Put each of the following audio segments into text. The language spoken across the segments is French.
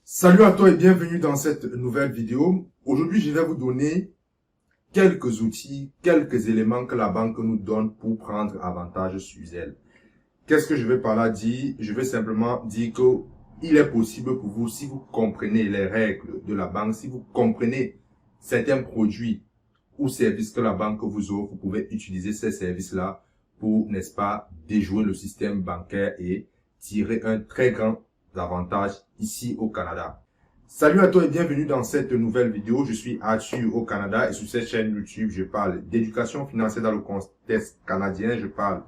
Salut à toi et bienvenue dans cette nouvelle vidéo. Aujourd'hui, je vais vous donner quelques outils, quelques éléments que la banque nous donne pour prendre avantage sur elle. Qu'est-ce que je vais par là dire? Je vais simplement dire qu'il est possible pour vous, si vous comprenez les règles de la banque, si vous comprenez certains produits ou services que la banque vous offre, vous pouvez utiliser ces services-là pour, n'est-ce pas, déjouer le système bancaire et tirer un très grand avantage ici au Canada. Salut à toi et bienvenue dans cette nouvelle vidéo. Je suis Arthur au Canada et sur cette chaîne YouTube, je parle d'éducation financière dans le contexte canadien. Je parle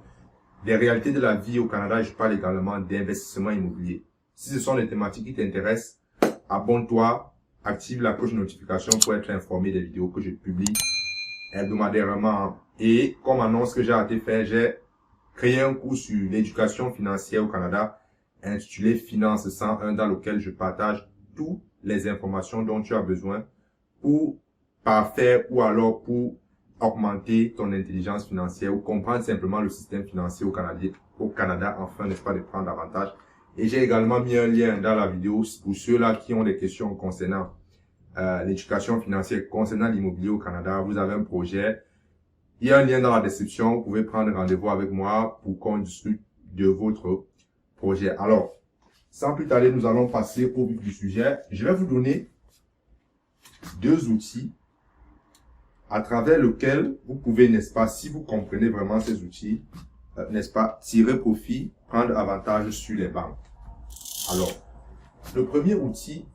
des réalités de la vie au Canada. Je parle également d'investissement immobilier. Si ce sont les thématiques qui t'intéressent, abonne-toi, active la cloche de notification pour être informé des vidéos que je publie hebdomadairement. Et comme annonce que j'ai hâte faire, j'ai créé un cours sur l'éducation financière au Canada intitulé Finance 101 dans lequel je partage toutes les informations dont tu as besoin pour parfaire ou alors pour augmenter ton intelligence financière ou comprendre simplement le système financier au Canada afin, n'est-ce pas, de prendre avantage. Et j'ai également mis un lien dans la vidéo pour ceux-là qui ont des questions concernant l'éducation financière, concernant l'immobilier au Canada. Vous avez un projet, il y a un lien dans la description, vous pouvez prendre rendez-vous avec moi pour qu'on discute de votre projet. Alors, sans plus tarder, nous allons passer au vif du sujet. Je vais vous donner deux outils à travers lesquels vous pouvez, n'est-ce pas, si vous comprenez vraiment ces outils, n'est-ce pas, tirer profit, prendre avantage sur les banques. Alors, le premier outil,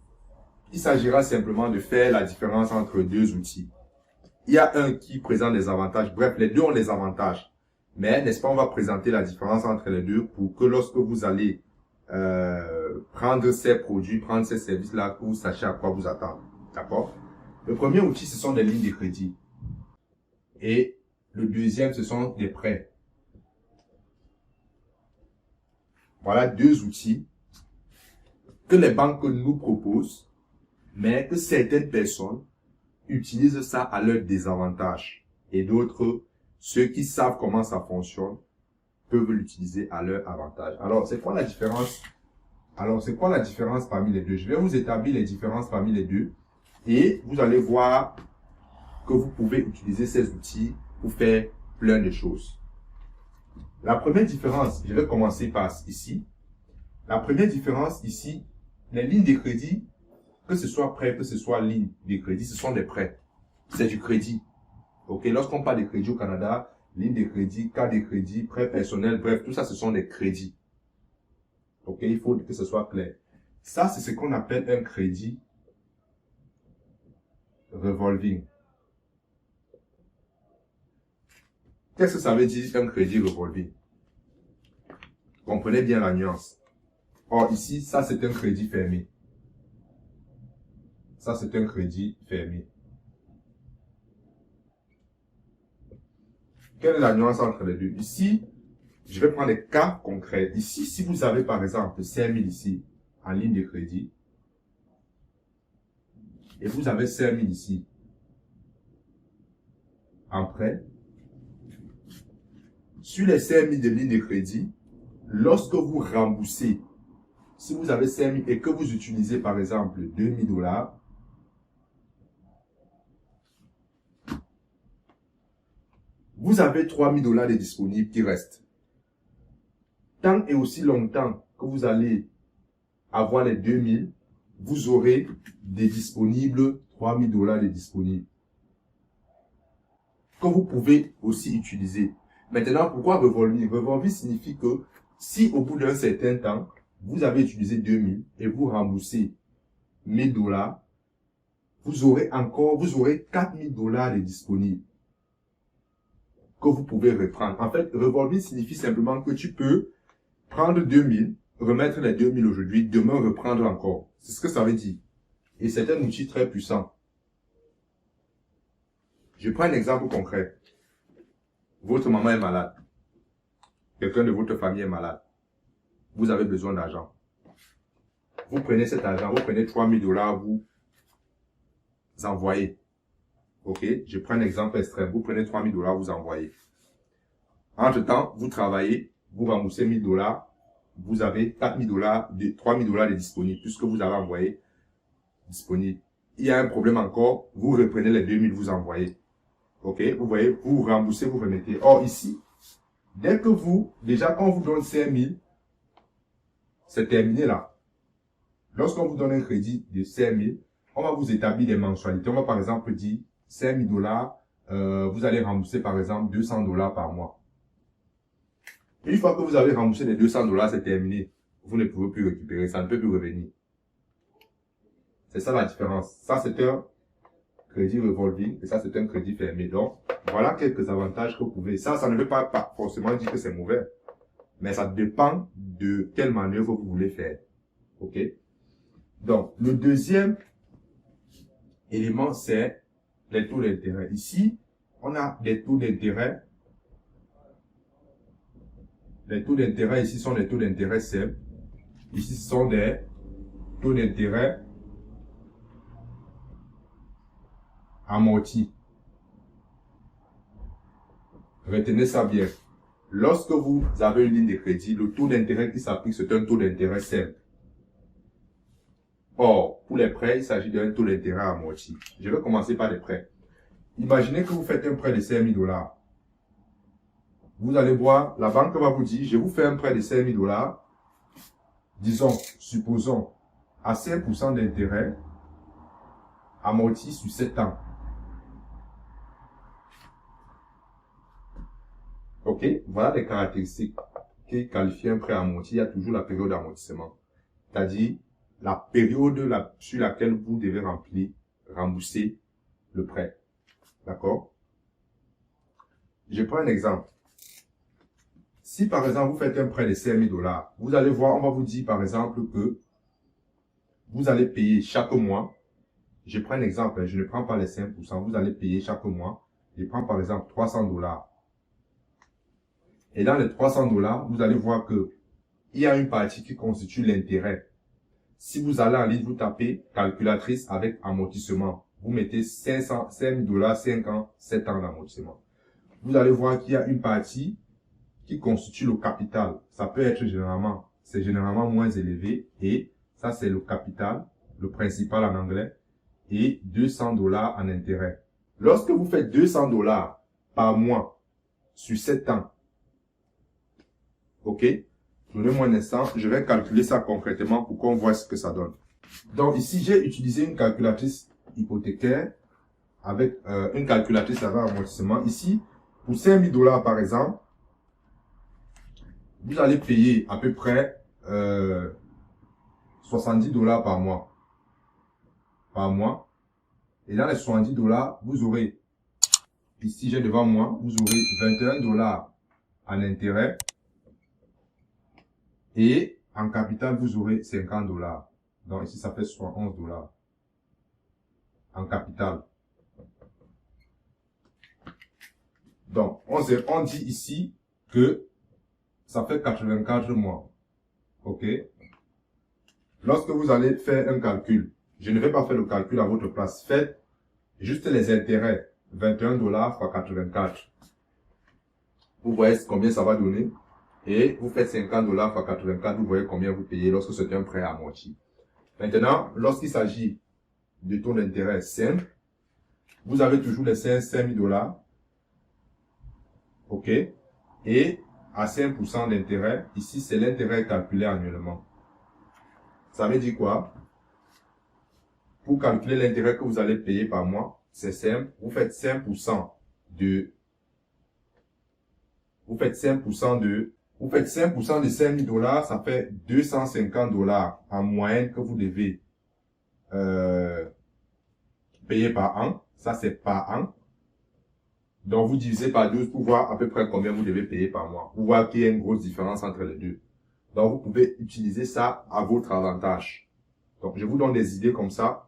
il s'agira simplement de faire la différence entre deux outils. Il y a un qui présente des avantages, bref, les deux ont des avantages. Mais, n'est-ce pas, on va présenter la différence entre les deux pour que lorsque vous allez prendre ces produits, prendre ces services-là, que vous sachiez à quoi vous attendre. D'accord? Le premier outil, ce sont des lignes de crédit. Et le deuxième, ce sont des prêts. Voilà deux outils que les banques nous proposent, mais que certaines personnes utilisent ça à leur désavantage. Et d'autres, ceux qui savent comment ça fonctionne, peuvent l'utiliser à leur avantage. Alors, c'est quoi la différence? C'est quoi la différence parmi les deux? Je vais vous établir les différences parmi les deux et vous allez voir que vous pouvez utiliser ces outils pour faire plein de choses. La première différence, je vais commencer par ici. La première différence ici, les lignes de crédit, que ce soit prêt, que ce soit ligne de crédit, ce sont des prêts. C'est du crédit. Ok, lorsqu'on parle de crédit au Canada, ligne de crédit, carte de crédit, prêt personnel, bref, tout ça, ce sont des crédits. Ok, il faut que ce soit clair. Ça, c'est ce qu'on appelle un crédit revolving. Qu'est-ce que ça veut dire un crédit revolving? Comprenez bien la nuance. Or, ici, ça, c'est un crédit fermé. Ça, c'est un crédit fermé. Quelle est la nuance entre les deux? Ici, je vais prendre des cas concrets. Ici, si vous avez par exemple 5 000 ici en ligne de crédit et vous avez 5 000 ici en prêt, sur les 5 000 de ligne de crédit, lorsque vous remboursez, si vous avez 5 000 et que vous utilisez par exemple 2 000 $, vous avez 3 000 $ de disponibles qui restent. Tant et aussi longtemps que vous allez avoir les 2 000, vous aurez des disponibles, 3 000 $ de disponibles, que vous pouvez aussi utiliser. Maintenant, pourquoi revolving? Revolving signifie que si au bout d'un certain temps, vous avez utilisé 2 000 et vous remboursez 1 000 $, vous aurez 4 000 $ de disponibles que vous pouvez reprendre. En fait, revolving signifie simplement que tu peux prendre 2 000, remettre les 2 000 aujourd'hui, demain reprendre encore. C'est ce que ça veut dire. Et c'est un outil très puissant. Je prends un exemple concret. Votre maman est malade. Quelqu'un de votre famille est malade. Vous avez besoin d'argent. Vous prenez cet argent, vous prenez 3 000 $, vous envoyez. Ok, je prends un exemple extrême. Vous prenez 3 000 $, vous envoyez. Entre-temps, vous travaillez, vous remboursez 1 000 $, vous avez 4 000 $, 3 000 $ de disponibles, puisque vous avez envoyé. disponible. Il y a un problème encore, vous reprenez les 2000, vous envoyez. Ok, vous voyez, vous remboursez, vous remettez. Or, ici, dès que vous, déjà, quand on vous donne 5000, c'est terminé là. Lorsqu'on vous donne un crédit de 5000, on va vous établir des mensualités. On va par exemple dire 5000 $, vous allez rembourser par exemple 200 $ par mois. Une fois que vous avez remboursé les 200 $, c'est terminé. Vous ne pouvez plus récupérer, ça ne peut plus revenir. C'est ça la différence. Ça, c'est un crédit revolving et ça, c'est un crédit fermé. Donc, voilà quelques avantages que vous pouvez. Ça ne veut pas forcément dire que c'est mauvais. Mais ça dépend de quelle manœuvre vous voulez faire. OK? Donc, le deuxième élément, c'est les taux d'intérêt. Ici, on a des taux d'intérêt. Les taux d'intérêt ici sont des taux d'intérêt simples. Ici, ce sont des taux d'intérêt amortis. Retenez ça bien. Lorsque vous avez une ligne de crédit, le taux d'intérêt qui s'applique, c'est un taux d'intérêt simple. Or, pour les prêts, il s'agit d'un taux d'intérêt amorti. Je vais commencer par les prêts. Imaginez que vous faites un prêt de 5000 $. Vous allez voir, la banque va vous dire, je vous fais un prêt de 5000 $, disons, supposons, à 5% d'intérêt, amorti sur 7 ans. Ok, voilà les caractéristiques qui qualifient un prêt amorti. Il y a toujours la période d'amortissement. C'est-à-dire, la période sur laquelle vous devez rembourser le prêt. D'accord? Je prends un exemple. Si par exemple vous faites un prêt de 5000 $, vous allez voir, on va vous dire par exemple que vous allez payer chaque mois. Je prends un exemple, je ne prends pas les 5%, vous allez payer chaque mois. Je prends par exemple 300 $. Et dans les 300 $, vous allez voir que il y a une partie qui constitue l'intérêt. Si vous allez en ligne, vous tapez calculatrice avec amortissement. Vous mettez 5 000 $, 5 ans, 7 ans d'amortissement. Vous allez voir qu'il y a une partie qui constitue le capital. Ça peut être c'est généralement moins élevé. Et ça, c'est le capital, le principal en anglais. Et 200 $ en intérêt. Lorsque vous faites 200 $ par mois sur 7 ans, ok? Donnez-moi un instant, je vais calculer ça concrètement pour qu'on voit ce que ça donne. Donc ici, j'ai utilisé une calculatrice hypothécaire avec une calculatrice avec amortissement. Ici, pour 5000 $ par exemple, vous allez payer à peu près 70 $ par mois. Et dans les 70 $, vous aurez, ici j'ai devant moi, vous aurez 21 $ en intérêt. Et en capital, vous aurez 50 $. Donc ici, ça fait 71 $ en capital. Donc, on dit ici que ça fait 84 mois. OK? Lorsque vous allez faire un calcul, je ne vais pas faire le calcul à votre place. Faites juste les intérêts. 21 $ fois 84. Vous voyez combien ça va donner. Et vous faites 50 $ fois 84, vous voyez combien vous payez lorsque c'est un prêt amorti. Maintenant, lorsqu'il s'agit de taux d'intérêt simple, vous avez toujours les 5 000 $. OK? Et à 5% d'intérêt, ici c'est l'intérêt calculé annuellement. Ça veut dire quoi? Pour calculer l'intérêt que vous allez payer par mois, c'est simple. Vous faites 5% de 5 000 $, ça fait 250 $ en moyenne que vous devez payer par an. Ça, c'est par an. Donc, vous divisez par 12 pour voir à peu près combien vous devez payer par mois. Vous voyez qu'il y a une grosse différence entre les deux. Donc, vous pouvez utiliser ça à votre avantage. Donc, je vous donne des idées comme ça.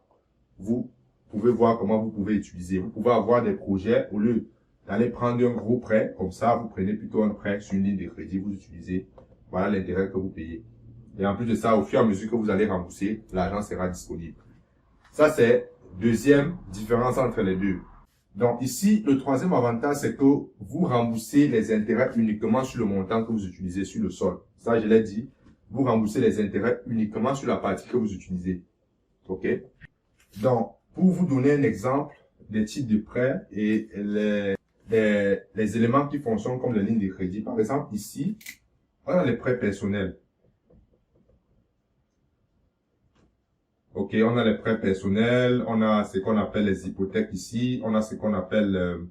Vous pouvez voir comment vous pouvez utiliser. Vous pouvez avoir des projets au lieu d'aller prendre un gros prêt. Comme ça, vous prenez plutôt un prêt sur une ligne de crédit. Vous utilisez. Voilà l'intérêt que vous payez. Et en plus de ça, au fur et à mesure que vous allez rembourser, l'argent sera disponible. Ça, c'est deuxième différence entre les deux. Donc ici, le troisième avantage, c'est que vous remboursez les intérêts uniquement sur le montant que vous utilisez sur le sol. Ça, je l'ai dit. Vous remboursez les intérêts uniquement sur la partie que vous utilisez. OK? Donc, pour vous donner un exemple des types de prêts et les éléments qui fonctionnent comme les lignes de crédit. Par exemple, ici, on a les prêts personnels. Ok, on a les prêts personnels, on a ce qu'on appelle les hypothèques ici, on a ce qu'on appelle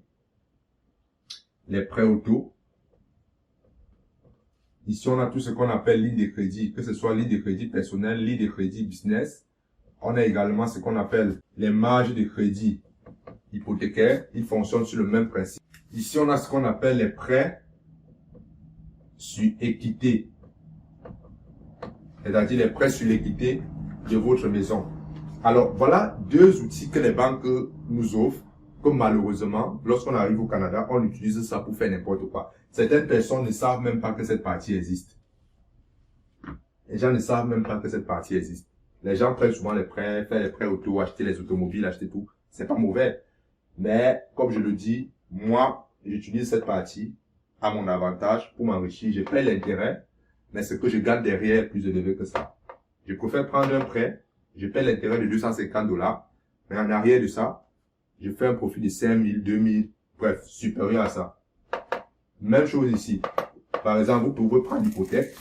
les prêts auto. Ici, on a tout ce qu'on appelle ligne de crédit, que ce soit ligne de crédit personnel, ligne de crédit business. On a également ce qu'on appelle les marges de crédit hypothécaires. Ils fonctionnent sur le même principe. Ici, on a ce qu'on appelle les prêts sur équité. C'est-à-dire les prêts sur l'équité de votre maison. Alors, voilà deux outils que les banques nous offrent, que malheureusement, lorsqu'on arrive au Canada, on utilise ça pour faire n'importe quoi. Certaines personnes ne savent même pas que cette partie existe. Les gens ne savent même pas que cette partie existe. Les gens prennent souvent les prêts, faire les prêts auto, acheter les automobiles, acheter tout. C'est pas mauvais. Mais, comme je le dis, moi, j'utilise cette partie à mon avantage pour m'enrichir. Je paie l'intérêt, mais ce que je gagne derrière est plus élevé que ça. Je préfère prendre un prêt, je paie l'intérêt de 250 $, mais en arrière de ça, je fais un profit de 5 000, 2 000, bref, supérieur à ça. Même chose ici. Par exemple, vous pouvez prendre l'hypothèque.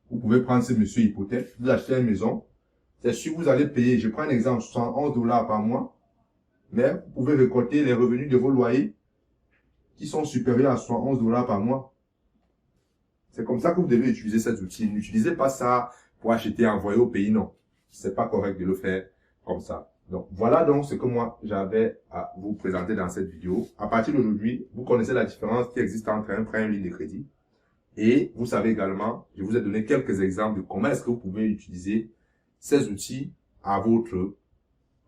Vous pouvez prendre ce monsieur hypothèque. Vous achetez une maison. C'est sûr, vous allez payer, je prends un exemple, 71 $ par mois. Mais vous pouvez récolter les revenus de vos loyers qui sont supérieurs à 71 $ par mois. C'est comme ça que vous devez utiliser cet outil. N'utilisez pas ça pour acheter et envoyer au pays, non. C'est pas correct de le faire comme ça. Donc, voilà donc ce que moi, j'avais à vous présenter dans cette vidéo. À partir d'aujourd'hui, vous connaissez la différence qui existe entre un prêt et une ligne de crédit. Et vous savez également, je vous ai donné quelques exemples de comment est-ce que vous pouvez utiliser ces outils à votre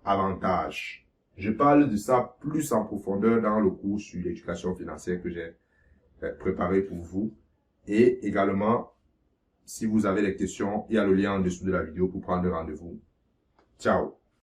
avantage. Je parle de ça plus en profondeur dans le cours sur l'éducation financière que j'ai préparé pour vous. Et également, si vous avez des questions, il y a le lien en dessous de la vidéo pour prendre rendez-vous. Ciao!